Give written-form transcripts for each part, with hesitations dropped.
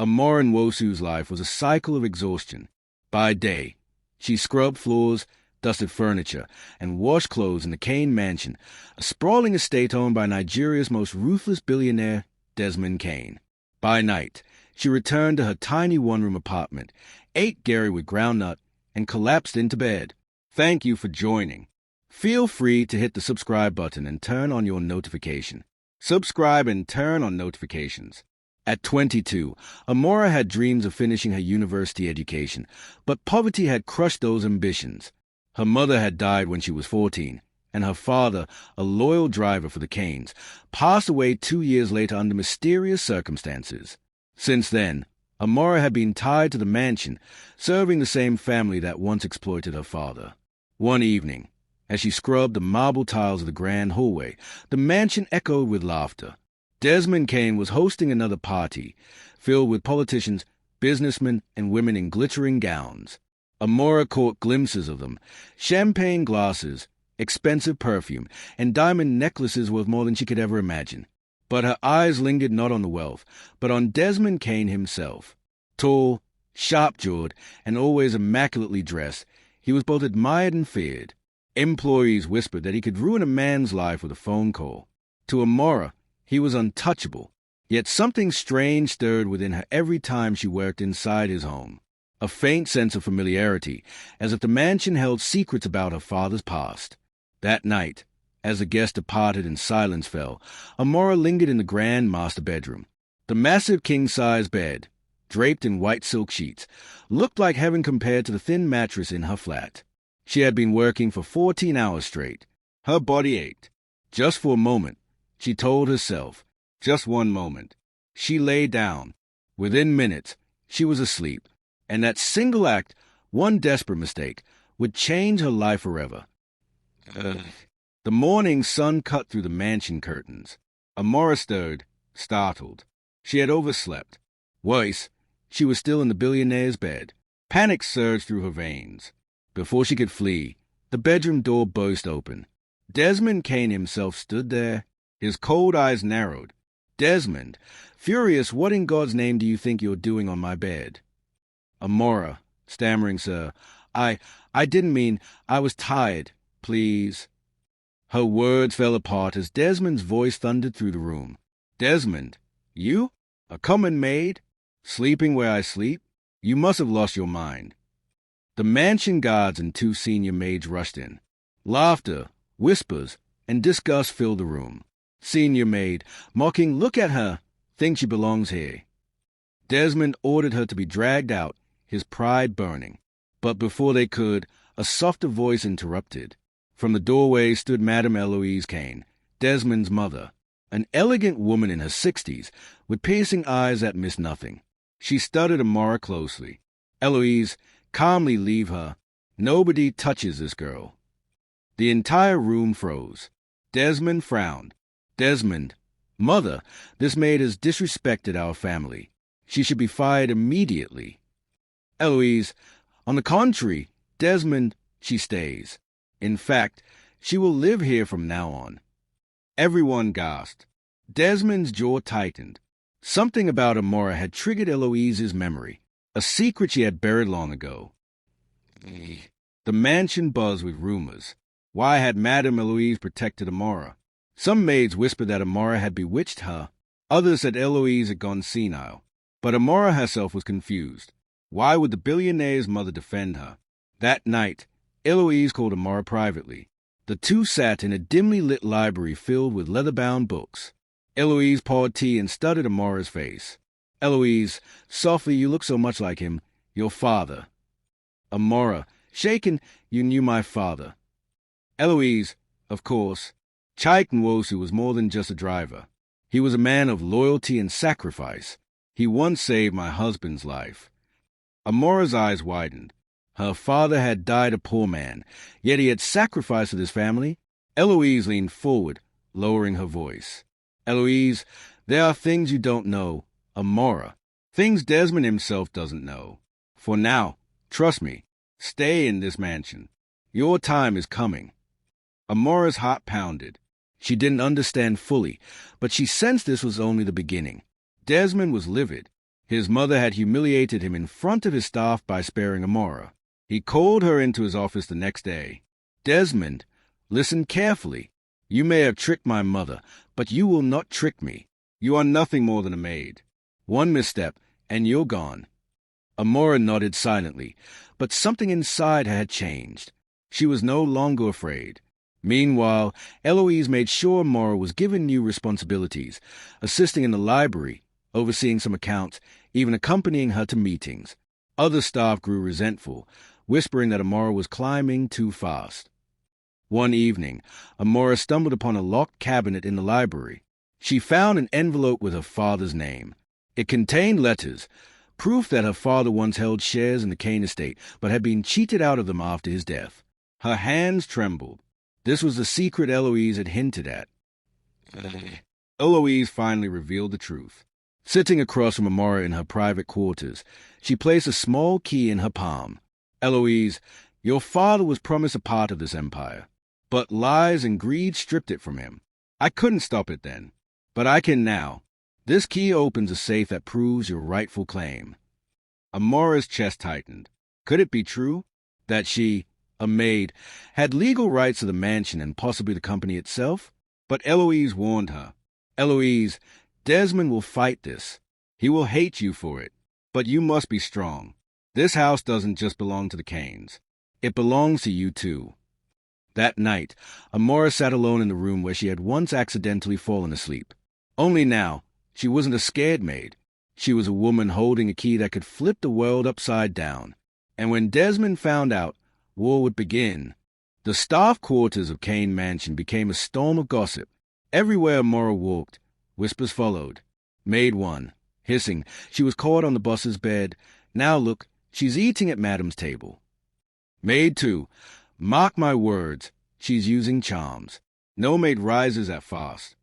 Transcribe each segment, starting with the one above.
Amara Nwosu's life was a cycle of exhaustion. By day, she scrubbed floors, dusted furniture, and washed clothes in the Kane Mansion, a sprawling estate owned by Nigeria's most ruthless billionaire, Desmond Kane. By night, she returned to her tiny one-room apartment, ate Gary with groundnut, and collapsed into bed. Thank you for joining. Feel free to hit the subscribe button and turn on your notification. Subscribe and turn on notifications. At 22, Amara had dreams of finishing her university education, but poverty had crushed those ambitions. Her mother had died when she was 14, and her father, a loyal driver for the Kanes, passed away 2 years later under mysterious circumstances. Since then, Amara had been tied to the mansion, serving the same family that once exploited her father. One evening, as she scrubbed the marble tiles of the grand hallway, the mansion echoed with laughter. Desmond Kane was hosting another party, filled with politicians, businessmen, and women in glittering gowns. Amara caught glimpses of them, champagne glasses, expensive perfume, and diamond necklaces worth more than she could ever imagine. But her eyes lingered not on the wealth, but on Desmond Kane himself. Tall, sharp-jawed, and always immaculately dressed, he was both admired and feared. Employees whispered that he could ruin a man's life with a phone call. To Amara, he was untouchable, yet something strange stirred within her every time she worked inside his home. A faint sense of familiarity, as if the mansion held secrets about her father's past. That night, as the guests departed and silence fell, Amara lingered in the grand master bedroom. The massive king-size bed, draped in white silk sheets, looked like heaven compared to the thin mattress in her flat. She had been working for 14 hours straight. Her body ached. Just for a moment, she told herself, just one moment. She lay down. Within minutes, she was asleep. And that single act, one desperate mistake, would change her life forever. The morning sun cut through the mansion curtains. Amara stirred, startled. She had overslept. Worse, she was still in the billionaire's bed. Panic surged through her veins. Before she could flee, the bedroom door burst open. Desmond Kane himself stood there, his cold eyes narrowed. Desmond, furious, what in God's name do you think you're doing on my bed? Amara, stammering, sir, I didn't mean, I was tired, please. Her words fell apart as Desmond's voice thundered through the room. Desmond, you? A common maid? Sleeping where I sleep? You must have lost your mind. The mansion guards and 2 senior maids rushed in. Laughter, whispers, and disgust filled the room. Senior maid, mocking, look at her, thinks she belongs here. Desmond ordered her to be dragged out, his pride burning. But before they could, a softer voice interrupted. From the doorway stood Madame Eloise Kane, Desmond's mother, an elegant woman in her 60s, with piercing eyes that missed nothing. She studied Amara closely. Eloise, calmly leave her. Nobody touches this girl. The entire room froze. Desmond frowned. Desmond, mother, this maid has disrespected our family. She should be fired immediately. Eloise, on the contrary, Desmond, she stays. In fact, she will live here from now on. Everyone gasped. Desmond's jaw tightened. Something about Amara had triggered Eloise's memory, a secret she had buried long ago. The mansion buzzed with rumors. Why had Madame Eloise protected Amara? Some maids whispered that Amara had bewitched her. Others said Eloise had gone senile. But Amara herself was confused. Why would the billionaire's mother defend her? That night, Eloise called Amara privately. The two sat in a dimly lit library filled with leather-bound books. Eloise poured tea and studied Amara's face. Eloise, softly, you look so much like him, your father. Amara, shaken, you knew my father. Eloise, of course. Kane Nwosu was more than just a driver. He was a man of loyalty and sacrifice. He once saved my husband's life. Amara's eyes widened. Her father had died a poor man, yet he had sacrificed for his family. Eloise leaned forward, lowering her voice. Eloise, there are things you don't know, Amara. Things Desmond himself doesn't know. For now, trust me, stay in this mansion. Your time is coming. Amara's heart pounded. She didn't understand fully, but she sensed this was only the beginning. Desmond was livid. His mother had humiliated him in front of his staff by sparing Amara. He called her into his office the next day. "Desmond, listen carefully. You may have tricked my mother, but you will not trick me. You are nothing more than a maid. One misstep, and you're gone." Amara nodded silently, but something inside her had changed. She was no longer afraid. Meanwhile, Eloise made sure Amara was given new responsibilities, assisting in the library, overseeing some accounts, even accompanying her to meetings. Other staff grew resentful, whispering that Amara was climbing too fast. One evening, Amara stumbled upon a locked cabinet in the library. She found an envelope with her father's name. It contained letters, proof that her father once held shares in the Kane estate, but had been cheated out of them after his death. Her hands trembled. This was the secret Eloise had hinted at. Eloise finally revealed the truth. Sitting across from Amara in her private quarters, she placed a small key in her palm. "Eloise, your father was promised a part of this empire, but lies and greed stripped it from him. I couldn't stop it then, but I can now. This key opens a safe that proves your rightful claim." Amara's chest tightened. Could it be true that she, a maid, had legal rights to the mansion and possibly the company itself? But Eloise warned her. "Eloise, Desmond will fight this. He will hate you for it. But you must be strong. This house doesn't just belong to the Kanes. It belongs to you too." That night, Amara sat alone in the room where she had once accidentally fallen asleep. Only now, she wasn't a scared maid. She was a woman holding a key that could flip the world upside down. And when Desmond found out, war would begin. The staff quarters of Kane Mansion became a storm of gossip. Everywhere Amara walked, whispers followed. Maid 1, hissing, she was caught on the boss's bed. Now look, she's eating at Madam's table. Maid 2, mark my words, she's using charms. No maid rises that fast.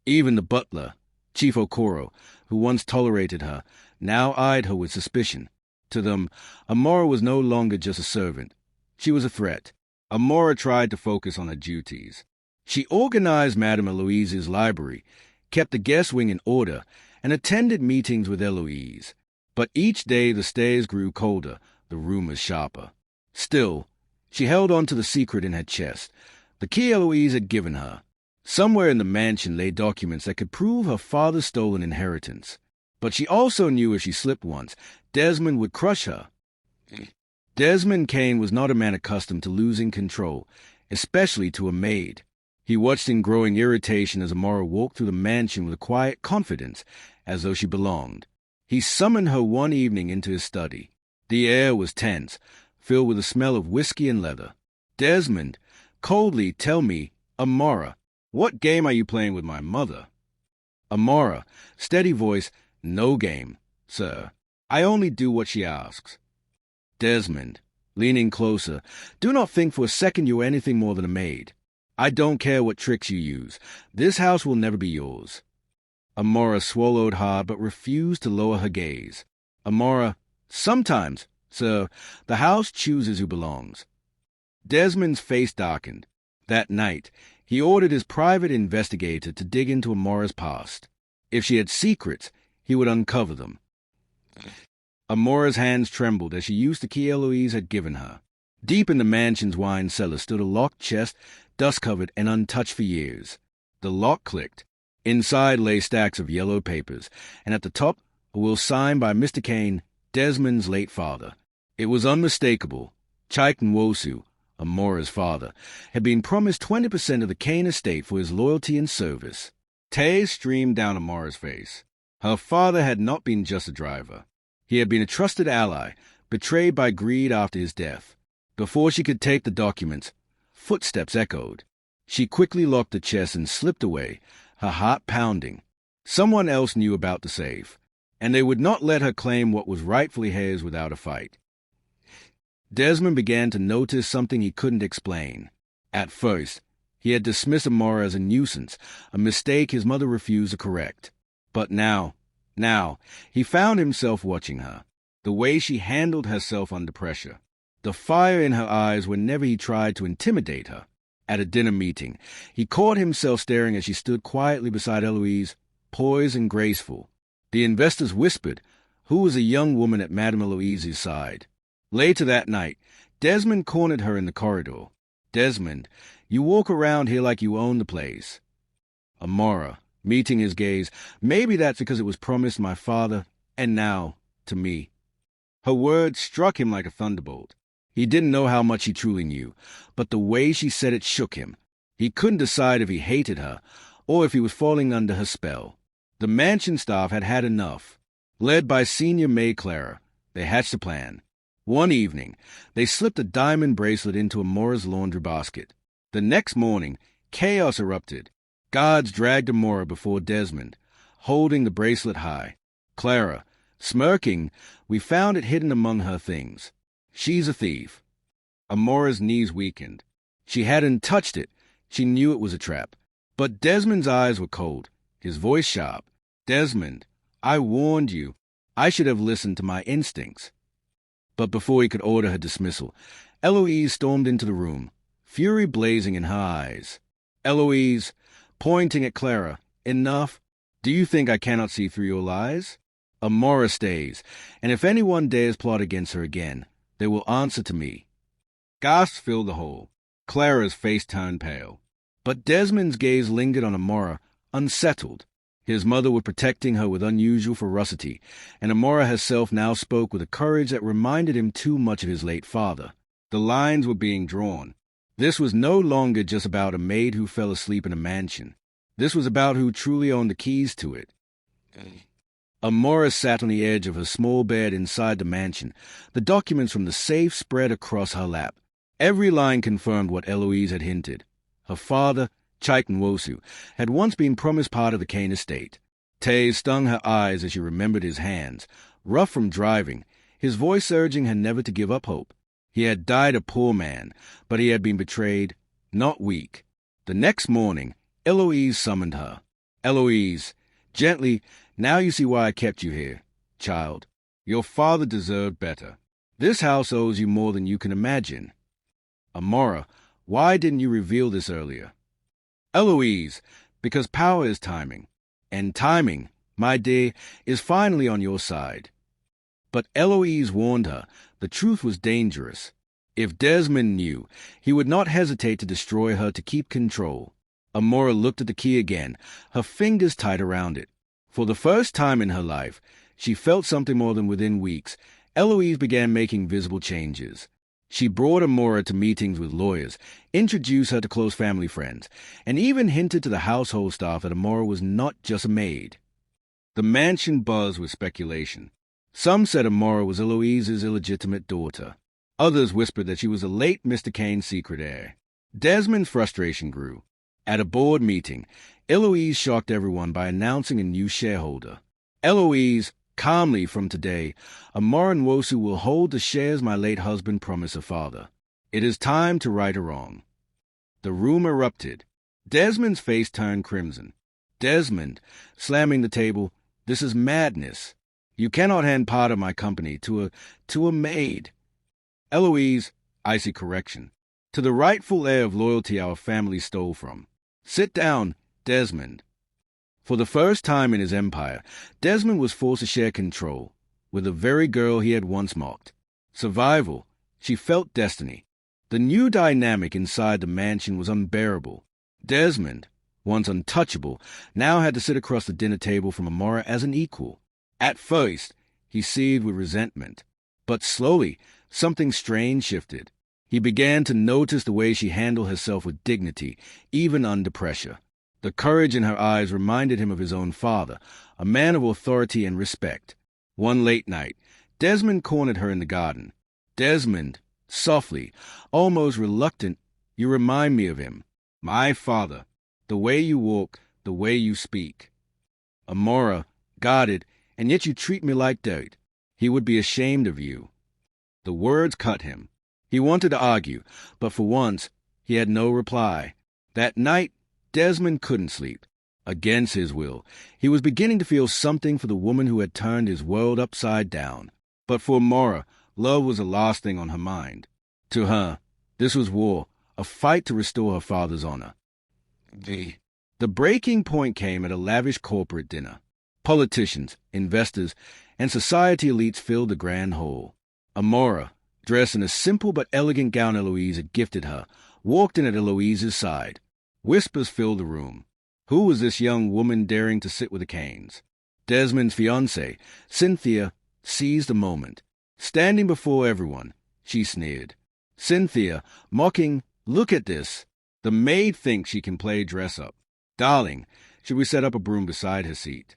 Even the butler, Chief Okoro, who once tolerated her, now eyed her with suspicion. To them, Amara was no longer just a servant. She was a threat. Amara tried to focus on her duties. She organized Madame Eloise's library, kept the guest wing in order, and attended meetings with Eloise. But each day the stares grew colder, the rumors sharper. Still, she held on to the secret in her chest, the key Eloise had given her. Somewhere in the mansion lay documents that could prove her father's stolen inheritance. But she also knew if she slipped once, Desmond would crush her. Desmond Kane was not a man accustomed to losing control, especially to a maid. He watched in growing irritation as Amara walked through the mansion with a quiet confidence, as though she belonged. He summoned her one evening into his study. The air was tense, filled with the smell of whiskey and leather. "Desmond, coldly tell me, Amara, what game are you playing with my mother?" Amara, steady voice, "No game, sir. I only do what she asks." Desmond, leaning closer, "Do not think for a second you are anything more than a maid. I don't care what tricks you use. This house will never be yours." Amara swallowed hard but refused to lower her gaze. "Amara, sometimes, sir, the house chooses who belongs." Desmond's face darkened. That night, he ordered his private investigator to dig into Amara's past. If she had secrets, he would uncover them. Amara's hands trembled as she used the key Eloise had given her. Deep in the mansion's wine cellar stood a locked chest, dust-covered and untouched for years. The lock clicked. Inside lay stacks of yellow papers, and at the top, a will signed by Mr. Kane, Desmond's late father. It was unmistakable. Kane Nwosu, Amara's father, had been promised 20% of the Kane estate for his loyalty and service. Tears streamed down Amara's face. Her father had not been just a driver. He had been a trusted ally, betrayed by greed after his death. Before she could take the documents, footsteps echoed. She quickly locked the chest and slipped away, her heart pounding. Someone else knew about the safe, and they would not let her claim what was rightfully hers without a fight. Desmond began to notice something he couldn't explain. At first, he had dismissed Amara as a nuisance, a mistake his mother refused to correct. But now, he found himself watching her, the way she handled herself under pressure, the fire in her eyes whenever he tried to intimidate her. At a dinner meeting, he caught himself staring as she stood quietly beside Eloise, poised and graceful. The investors whispered, who was a young woman at Madame Eloise's side. Later that night, Desmond cornered her in the corridor. "Desmond, you walk around here like you own the place." Amara, meeting his gaze, "Maybe that's because it was promised my father, and now, to me." Her words struck him like a thunderbolt. He didn't know how much he truly knew, but the way she said it shook him. He couldn't decide if he hated her, or if he was falling under her spell. The mansion staff had had enough. Led by senior maid Clara, they hatched a plan. One evening, they slipped a diamond bracelet into Amora's laundry basket. The next morning, chaos erupted. Guards dragged Amora before Desmond, holding the bracelet high. Clara, smirking, "We found it hidden among her things. She's a thief." Amora's knees weakened. She hadn't touched it. She knew it was a trap. But Desmond's eyes were cold, his voice sharp. "Desmond, I warned you. I should have listened to my instincts." But before he could order her dismissal, Eloise stormed into the room, fury blazing in her eyes. "Eloise," pointing at Clara, "enough. Do you think I cannot see through your lies? Amara stays, and if anyone dares plot against her again, they will answer to me." Gasps filled the hall. Clara's face turned pale. But Desmond's gaze lingered on Amara, unsettled. His mother was protecting her with unusual ferocity, and Amara herself now spoke with a courage that reminded him too much of his late father. The lines were being drawn. This was no longer just about a maid who fell asleep in a mansion. This was about who truly owned the keys to it. Amara sat on the edge of her small bed inside the mansion, the documents from the safe spread across her lap. Every line confirmed what Eloise had hinted. Her father, Kane Nwosu, had once been promised part of the Kane estate. Tears stung her eyes as she remembered his hands, rough from driving, his voice urging her never to give up hope. He had died a poor man, but he had been betrayed, not weak. The next morning, Eloise summoned her. "Eloise, gently, now you see why I kept you here. Child, your father deserved better. This house owes you more than you can imagine." "Amara, why didn't you reveal this earlier?" "Eloise, because power is timing. And timing, my dear, is finally on your side." But Eloise warned her the truth was dangerous. If Desmond knew, he would not hesitate to destroy her to keep control. Amara looked at the key again, her fingers tight around it. For the first time in her life, she felt something more than within weeks. Eloise began making visible changes. She brought Amara to meetings with lawyers, introduced her to close family friends, and even hinted to the household staff that Amara was not just a maid. The mansion buzzed with speculation. Some said Amara was Eloise's illegitimate daughter. Others whispered that she was the late Mr. Kane's secret heir. Desmond's frustration grew. At a board meeting, Eloise shocked everyone by announcing a new shareholder. "Eloise, calmly from today, Amara Nwosu will hold the shares my late husband promised her father. It is time to right a wrong." The room erupted. Desmond's face turned crimson. "Desmond," slamming the table, "this is madness. You cannot hand part of my company to a maid." "Eloise," icy correction, "to the rightful heir of loyalty our family stole from. Sit down, Desmond." For the first time in his empire, Desmond was forced to share control with the very girl he had once mocked. Survival. She felt destiny. The new dynamic inside the mansion was unbearable. Desmond, once untouchable, now had to sit across the dinner table from Amara as an equal. At first, he seethed with resentment. But slowly, something strange shifted. He began to notice the way she handled herself with dignity, even under pressure. The courage in her eyes reminded him of his own father, a man of authority and respect. One late night, Desmond cornered her in the garden. "Desmond," softly, almost reluctant, "you remind me of him. My father. The way you walk, the way you speak." Amara, guarded, "And yet you treat me like dirt. He would be ashamed of you." The words cut him. He wanted to argue, but for once, he had no reply. That night, Desmond couldn't sleep. Against his will, he was beginning to feel something for the woman who had turned his world upside down. But for Amara, love was the last thing on her mind. To her, this was war, a fight to restore her father's honor. The breaking point came at a lavish corporate dinner. Politicians, investors, and society elites filled the grand hall. Amara, dressed in a simple but elegant gown Eloise had gifted her, walked in at Eloise's side. Whispers filled the room. Who was this young woman daring to sit with the Kanes? Desmond's fiancée, Cynthia, seized the moment. Standing before everyone, she sneered. Cynthia, mocking, "Look at this. The maid thinks she can play dress-up. Darling, should we set up a broom beside her seat?"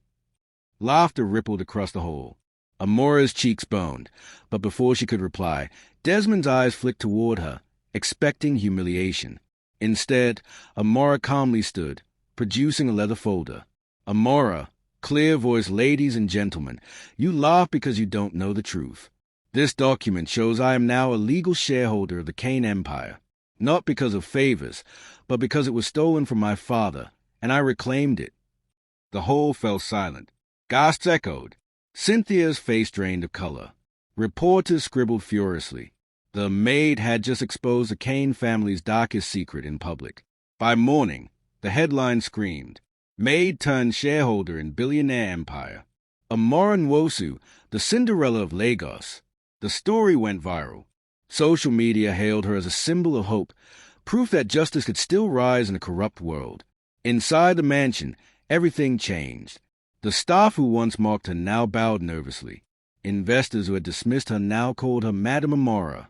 Laughter rippled across the hall. Amara's cheeks burned, but before she could reply, Desmond's eyes flicked toward her, expecting humiliation. Instead, Amara calmly stood, producing a leather folder. "Amara, clear-voiced ladies and gentlemen, you laugh because you don't know the truth. This document shows I am now a legal shareholder of the Kane Empire, not because of favors, but because it was stolen from my father, and I reclaimed it." The hall fell silent. Gasps echoed. Cynthia's face drained of color. Reporters scribbled furiously. The Maid had just exposed the Kane family's darkest secret in public. By morning, the headline screamed, "Maid turned shareholder in Billionaire Empire." Amara Nwosu, the Cinderella of Lagos. The story went viral. Social media hailed her as a symbol of hope, proof that justice could still rise in a corrupt world. Inside the mansion, everything changed. The staff who once mocked her now bowed nervously. Investors who had dismissed her now called her Madame Amara.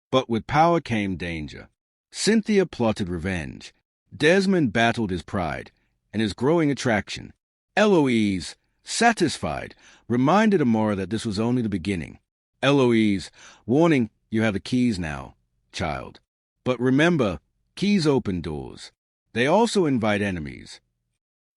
But with power came danger. Cynthia plotted revenge. Desmond battled his pride and his growing attraction. Eloise, satisfied, reminded Amara that this was only the beginning. Eloise, warning, "You have the keys now, child. But remember, keys open doors. They also invite enemies."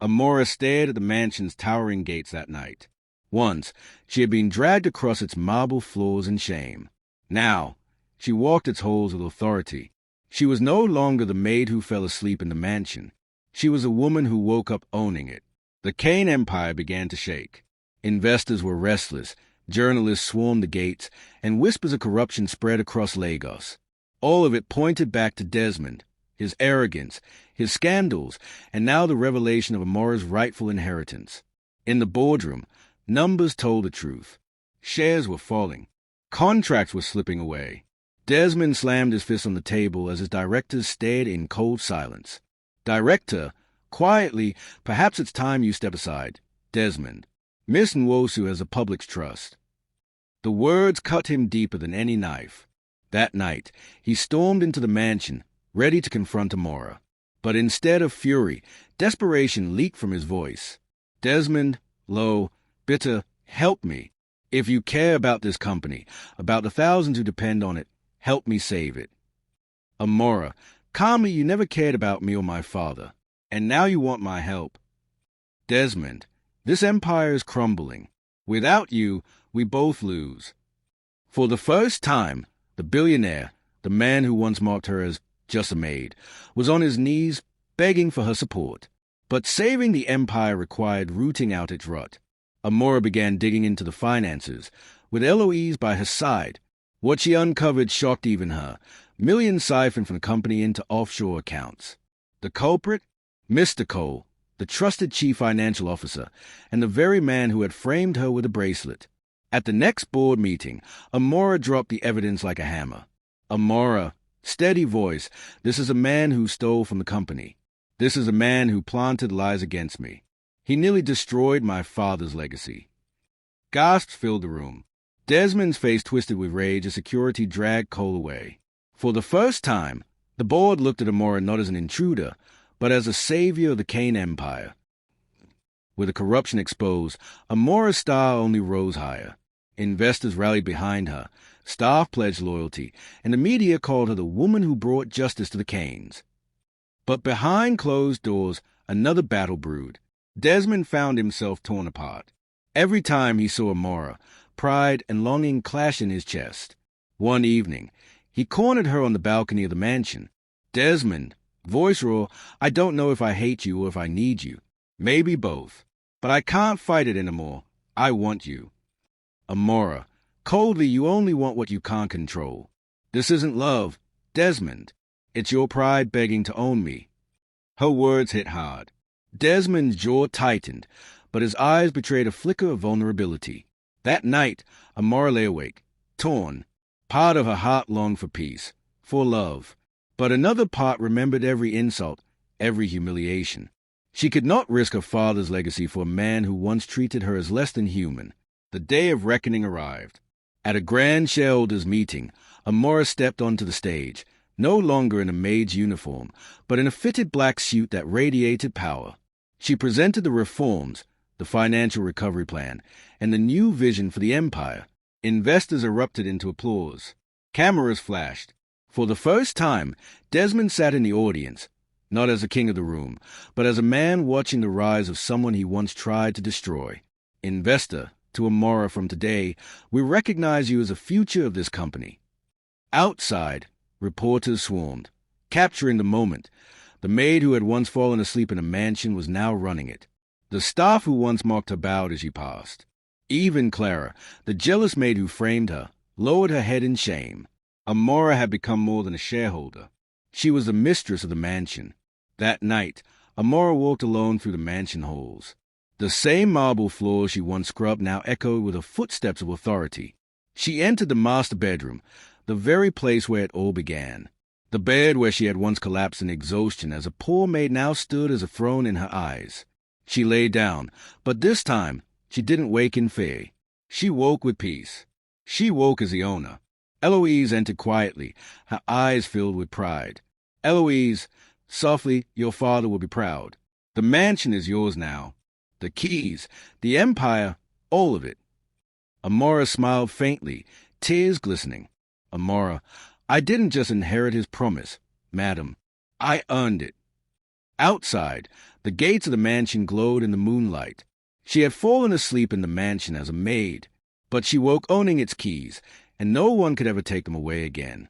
Amara stared at the mansion's towering gates that night. Once, she had been dragged across its marble floors in shame. Now, she walked its halls with authority. She was no longer the maid who fell asleep in the mansion. She was a woman who woke up owning it. The Kane Empire began to shake. Investors were restless, journalists swarmed the gates, and whispers of corruption spread across Lagos. All of it pointed back to Desmond, his arrogance, his scandals, and now the revelation of Amara's rightful inheritance. In the boardroom, numbers told the truth. Shares were falling. Contracts were slipping away. Desmond slammed his fist on the table as his directors stared in cold silence. "Director, quietly, perhaps it's time you step aside. Desmond, Miss Nwosu has the public's trust." The words cut him deeper than any knife. That night, he stormed into the mansion, ready to confront Amara. But instead of fury, desperation leaked from his voice. "Desmond, low, bitter, help me. If you care about this company, about the thousands who depend on it, help me save it." Amara, calmly, "You never cared about me or my father, and now you want my help." "Desmond, this empire is crumbling. Without you, we both lose." For the first time, the billionaire, the man who once mocked her as just a maid, was on his knees begging for her support. But saving the empire required rooting out its rut. Amara began digging into the finances, with Eloise by her side. What she uncovered shocked even her. Millions siphoned from the company into offshore accounts. The culprit? Mr. Cole, the trusted chief financial officer, and the very man who had framed her with a bracelet. At the next board meeting, Amara dropped the evidence like a hammer. "Amara, steady voice, this is a man who stole from the company. This is a man who planted lies against me. He nearly destroyed my father's legacy." Gasps filled the room. Desmond's face twisted with rage as security dragged Cole away. For the first time, the board looked at Amara not as an intruder, but as a savior of the Kane Empire. With the corruption exposed, Amara's star only rose higher. Investors rallied behind her, staff pledged loyalty, and the media called her the woman who brought justice to the Kanes. But behind closed doors, another battle brewed. Desmond found himself torn apart. Every time he saw Amara, pride and longing clashed in his chest. One evening, he cornered her on the balcony of the mansion. "Desmond," voice raw, "I don't know if I hate you or if I need you. Maybe both. But I can't fight it anymore. I want you." Amara, coldly, "You only want what you can't control. This isn't love, Desmond. It's your pride begging to own me." Her words hit hard. Desmond's jaw tightened, but his eyes betrayed a flicker of vulnerability. That night, Amara lay awake, torn. Part of her heart longed for peace, for love. But another part remembered every insult, every humiliation. She could not risk her father's legacy for a man who once treated her as less than human. The day of reckoning arrived. At a grand shareholders' meeting, Amara stepped onto the stage, no longer in a maid's uniform, but in a fitted black suit that radiated power. She presented the reforms, the financial recovery plan, and the new vision for the empire. Investors erupted into applause. Cameras flashed. For the first time, Desmond sat in the audience, not as the king of the room, but as a man watching the rise of someone he once tried to destroy. Investor, to Amara from today, we recognize you as the future of this company. Outside, reporters swarmed, capturing the moment. The maid who had once fallen asleep in a mansion was now running it. The staff who once mocked her bowed as she passed. Even Clara, the jealous maid who framed her, lowered her head in shame. Amara had become more than a shareholder. She was the mistress of the mansion. That night, Amara walked alone through the mansion halls. The same marble floors she once scrubbed now echoed with the footsteps of authority. She entered the master bedroom, the very place where it all began. The bed where she had once collapsed in exhaustion as a poor maid now stood as a throne in her eyes. She lay down, but this time she didn't wake in fear. She woke with peace. She woke as the owner. Eloise entered quietly, her eyes filled with pride. Eloise, softly, your father will be proud. The mansion is yours now. The keys, the empire, all of it. Amara smiled faintly, tears glistening. Amara, I didn't just inherit his promise, madam. I earned it. Outside, the gates of the mansion glowed in the moonlight. She had fallen asleep in the mansion as a maid, but she woke owning its keys, and no one could ever take them away again.